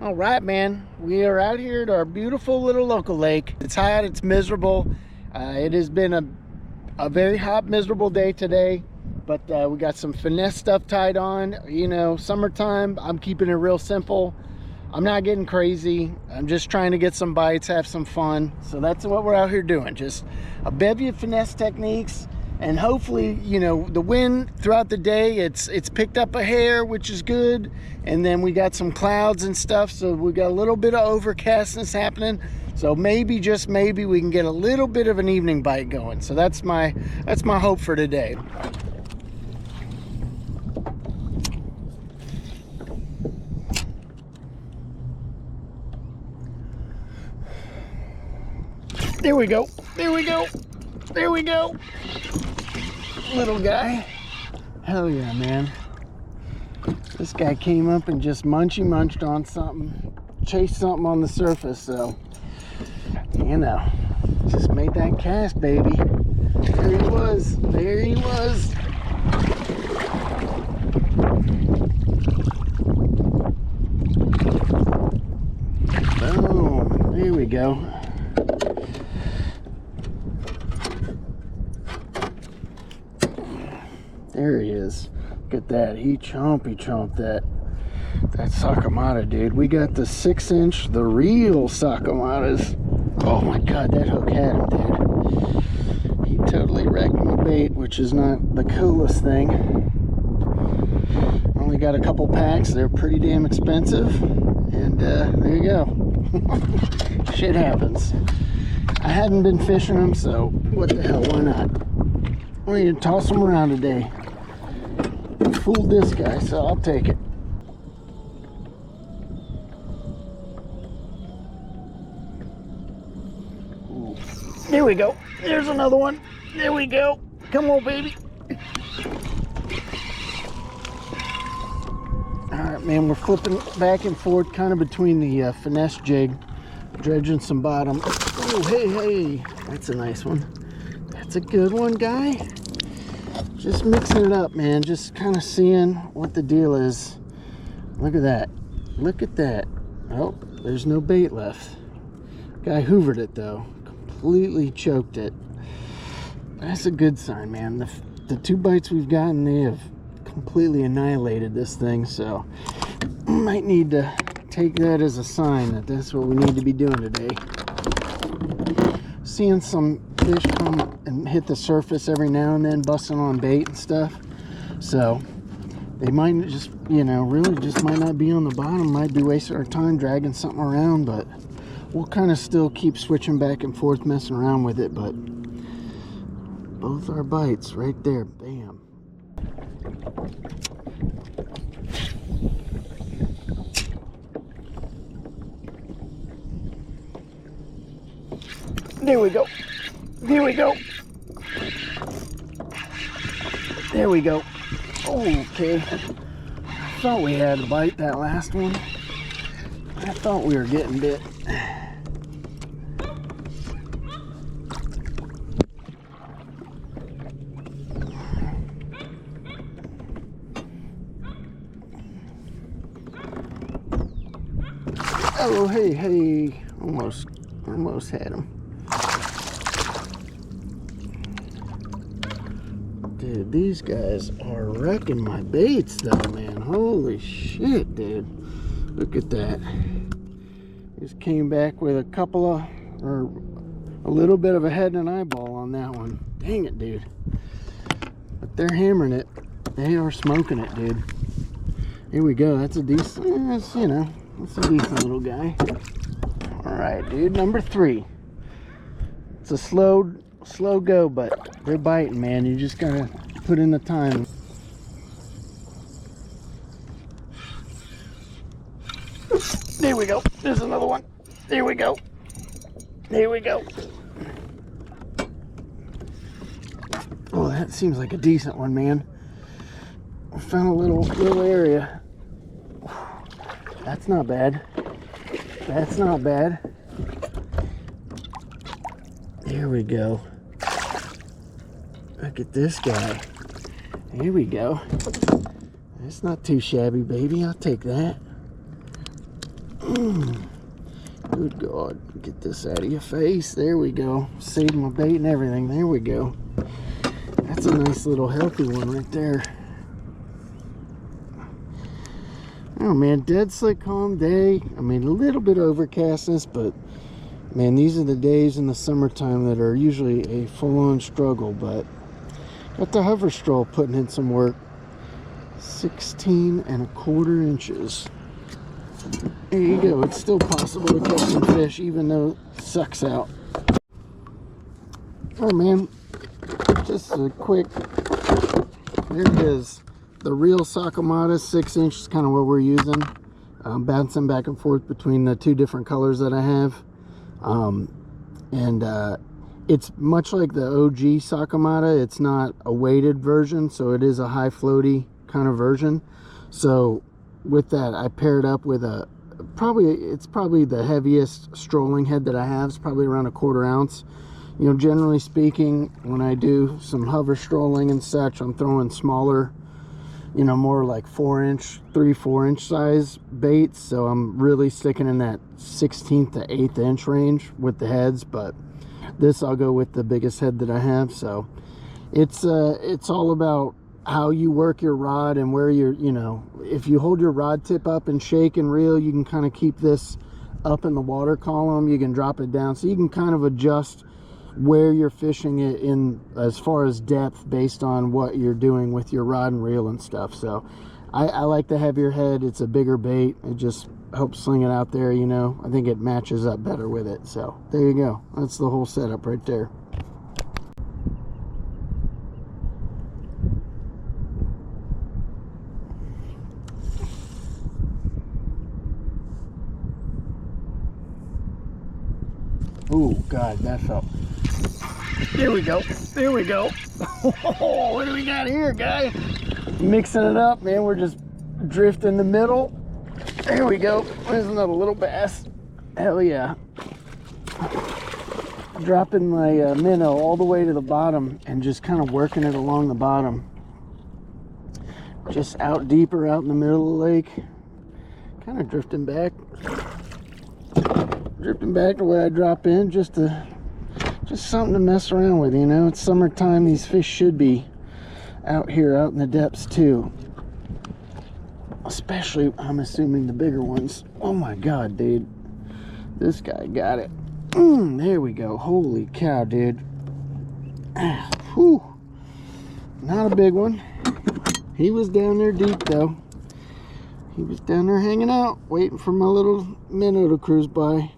All right, man, we are out here at our beautiful little local lake. It's hot, it's miserable. It has been a very hot, miserable day today, but we got some finesse stuff tied on. You know, summertime, I'm keeping it real simple. I'm not getting crazy. I'm just trying to get some bites, have some fun. So that's what we're out here doing, just a bevy of finesse techniques. And hopefully, you know, the wind throughout the day, it's picked up a hair, which is good. And then we got some clouds and stuff, so we got a little bit of overcastness happening. So maybe, just maybe, we can get a little bit of an evening bite going. So that's my hope for today. There we go. There we go. There we go. Little guy. Hell yeah, man. This guy came up and just munched on something, chased something on the surface, so you know, just made that cast, baby. There he was. There he was. Boom. There we go. There he is. Look at that. He chomped that sakamata, dude. We got the 6-inch, the real sakamatas. Oh my god, that hook had him, dude. He totally wrecked my bait, which is not the coolest thing. Only got a couple packs. They're pretty damn expensive. And there you go. Shit happens. I hadn't been fishing them, so what the hell, why not? I'm going to toss them around today. Fooled this guy, so I'll take it. Ooh. There we go. There's another one. There we go. Come on, baby. Alright, man, we're flipping back and forth kind of between the finesse jig, dredging some bottom. Oh, hey. That's a nice one. That's a good one, guy. Just mixing it up, man. Just kind of seeing what the deal is. Look at that. Look at that. Oh, there's no bait left. Guy hoovered it, though. Completely choked it. That's a good sign, man. The 2 bites we've gotten, they have completely annihilated this thing, so might need to take that as a sign that that's what we need to be doing today. Seeing some fish come and hit the surface every now and then, busting on bait and stuff, so they might just, you know, really just might not be on the bottom, might be wasting our time dragging something around, but we'll kind of still keep switching back and forth, messing around with it. But both our bites right there, bam. There we go. There we go. There we go. Okay. I thought we had a bite that last one. I thought we were getting bit. Oh, hey. Almost had him. Dude, these guys are wrecking my baits though, man. Holy shit, dude. Look at that. Just came back with a couple of, or a little bit of a head and an eyeball on that one. Dang it, dude. But they're hammering it. They are smoking it, dude. Here we go. That's a decent, you know, that's a decent little guy. All right, dude, number 3. It's a slow go, but they're biting, man. You just gotta put in the time. There we go. There's another one. There we go. There we go. Oh, that seems like a decent one, man. I found a little area. That's not bad. That's not bad. There we go. Look at this guy. Here we go. That's not too shabby, baby. I'll take that. Good God, get this out of your face. There we go. Save my bait and everything. There we go. That's a nice little healthy one right there. Oh man, dead slick calm day. I mean, a little bit of overcastness, but man, these are the days in the summertime that are usually a full-on struggle. But got the hover stroll putting in some work. 16¼ inches. There you go. It's still possible to catch some fish even though it sucks out. Oh man, just a quick, there it is. The real sakamatas, 6 inch is kind of what we're using. Bouncing back and forth between the two different colors that I have. It's much like the OG sakamata. It's not a weighted version, so it is a high floaty kind of version. So with that, I paired up with a it's probably the heaviest strolling head that I have. It's probably around 1/4 ounce. You know, generally speaking, when I do some hover strolling and such, I'm throwing smaller, you know, more like 3-4 inch size baits. So I'm really sticking in that 1/16 to 1/8 inch range with the heads, but this I'll go with the biggest head that I have. So it's all about how you work your rod and where you're, you know, if you hold your rod tip up and shake and reel, you can kind of keep this up in the water column. You can drop it down, so you can kind of adjust where you're fishing it in as far as depth based on what you're doing with your rod and reel and stuff. So I like the heavier head. It's a bigger bait. It just helps sling it out there, you know. I think it matches up better with it. So there you go. That's the whole setup right there. Oh God, that felt. There we go. There we go. Oh, what do we got here, guy? Mixing it up, man. We're just drifting the middle. There we go. There's another little bass. Hell yeah. Dropping my minnow all the way to the bottom and just kind of working it along the bottom. Just out deeper, out in the middle of the lake. Kind of drifting back. Drifting back to where I drop in, just something to mess around with, you know. It's summertime. These fish should be out here, out in the depths too. Especially, I'm assuming, the bigger ones. Oh my God, dude. This guy got it. There we go. Holy cow, dude. Whew. Not a big one. He was down there deep though. He was down there hanging out, waiting for my little minnow to cruise by.